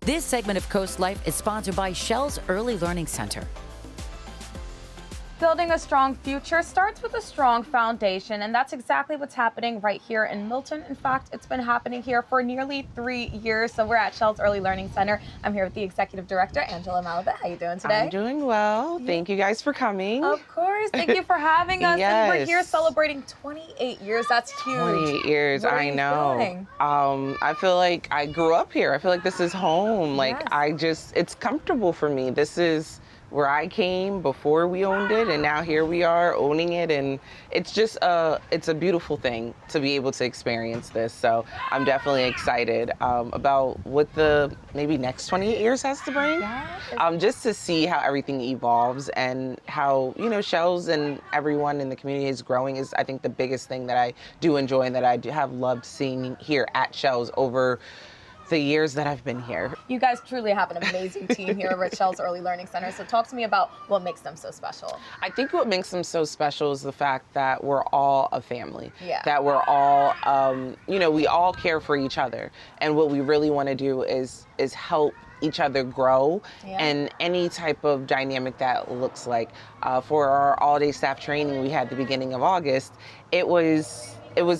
This segment of Coast Life is sponsored by Shell's Early Learning Center. Building a strong future starts with a strong foundation, and that's exactly what's happening right here in Milton. In fact, it's been happening here for nearly 3 years. So we're at Shell's Early Learning Center. I'm here with the Executive Director, Angela Malabet. How you doing today? I'm doing well. Thank you guys for coming. Of course. Thank you for having us. Yes. And we're here celebrating 28 years. That's huge. 28 years, What are I you know. feeling? I feel like I grew up here. I feel like this is home. Like Yes. it's comfortable for me. This is where I came before we owned it, and now here we are owning it, and it's just it's a beautiful thing to be able to experience this. So I'm definitely excited about what the maybe next 28 years has to bring. Just to see how everything evolves and how, you know, Shells and everyone in the community is growing is, I think, the biggest thing that I do enjoy and that I have loved seeing here at Shells over the years that I've been here. You guys truly have an amazing team here at Shell's Early Learning Center. So talk to me about what makes them so special. I think what makes them so special is the fact that we're all a family. Yeah. That we're all, you know, we all care for each other. And what we really want to do is help each other grow and any type of dynamic that looks like. For our all-day staff training we had at the beginning of August, it was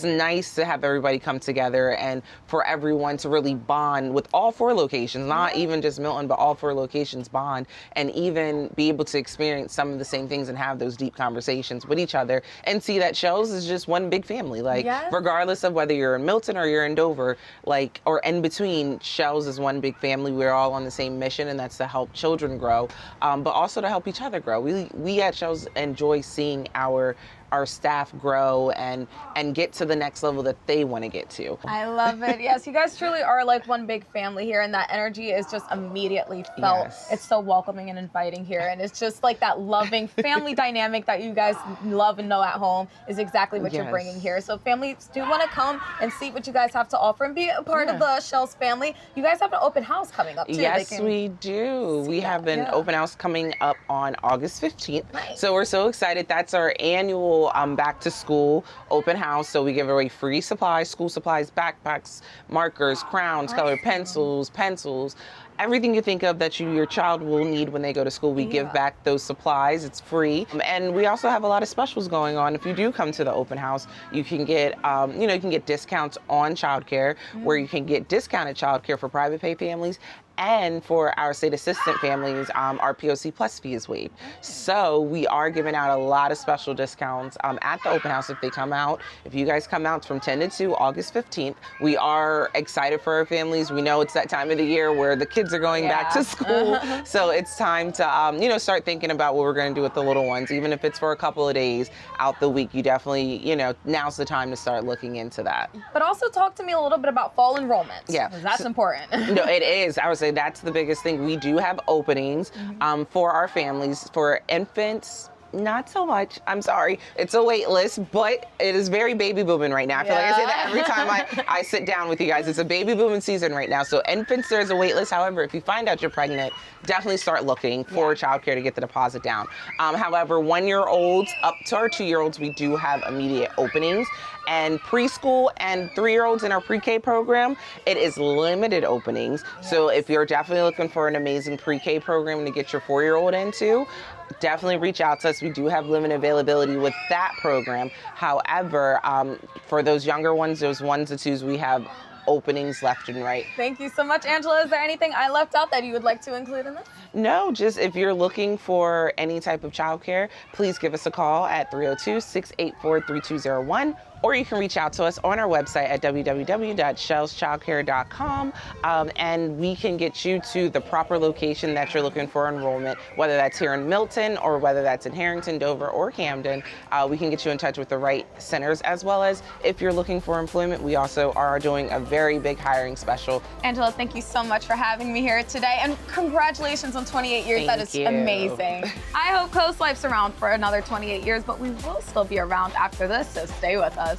nice to have everybody come together and for everyone to really bond with all 4 locations, not even just Milton, but all 4 locations bond, and even be able to experience some of the same things and have those deep conversations with each other and see that Shells is just one big family. Like, regardless of whether you're in Milton or you're in Dover, like, or in between, Shells is one big family. We're all on the same mission, and that's to help children grow, but also to help each other grow. We at Shells enjoy seeing our staff grow and get to the next level that they want to get to. I love it. Yes, you guys truly are like one big family here, and that energy is just immediately felt. Yes. It's so welcoming and inviting here, and it's just like that loving family dynamic that you guys love and know at home is exactly what you're bringing here. So families do want to come and see what you guys have to offer and be a part of the Shells family. You guys have an open house coming up too. Yes, we do. We have an open house coming up on August 15th. Nice. So we're so excited. That's our annual back to school open house. So we give away free supplies, school supplies, backpacks, markers, crowns, colored pencils, everything you think of that your child will need when they go to school. We give back those supplies. It's free. And we also have a lot of specials going on. If you do come to the open house, you can get, you know, you can get discounts on childcare, where you can get discounted childcare for private pay families. And for our state assistant families, our POC Plus fee is waived. So we are giving out a lot of special discounts at the open house if they come out. If you guys come out from 10 to 2, August 15th, we are excited for our families. We know it's that time of the year where the kids are going back to school. So it's time to, you know, start thinking about what we're going to do with the little ones. Even if it's for a couple of days out the week, you definitely, you know, now's the time to start looking into that. But also talk to me a little bit about fall enrollment. Yeah. Because that's important. No, it is. I would say that's the biggest thing. We do have openings for our families. For infants, not so much. I'm sorry. It's a wait list, but it is very baby booming right now. I feel like I say that every time I sit down with you guys. It's a baby booming season right now. So infants, there's a wait list. However, if you find out you're pregnant, definitely start looking for childcare to get the deposit down. However, 1-year-olds up to our 2-year-olds, we do have immediate openings. And preschool and 3-year-olds in our pre-K program, it is limited openings. So if you're definitely looking for an amazing pre-K program to get your 4-year-old into, definitely reach out to us. We do have limited availability with that program. However, for those younger ones, those 1s and 2s, we have openings left and right. Thank you so much, Angela. Is there anything I left out that you would like to include in this? No, just if you're looking for any type of childcare, please give us a call at 302-684-3201, or you can reach out to us on our website at www.shellschildcare.com, and we can get you to the proper location that you're looking for enrollment, whether that's here in Milton or whether that's in Harrington, Dover, or Camden. We can get you in touch with the right centers, as well as if you're looking for employment, we also are doing a very big hiring special. Angela, thank you so much for having me here today, and congratulations on 28 years. That is amazing. I hope CoastLife's around for another 28 years, but we will still be around after this, so stay with us.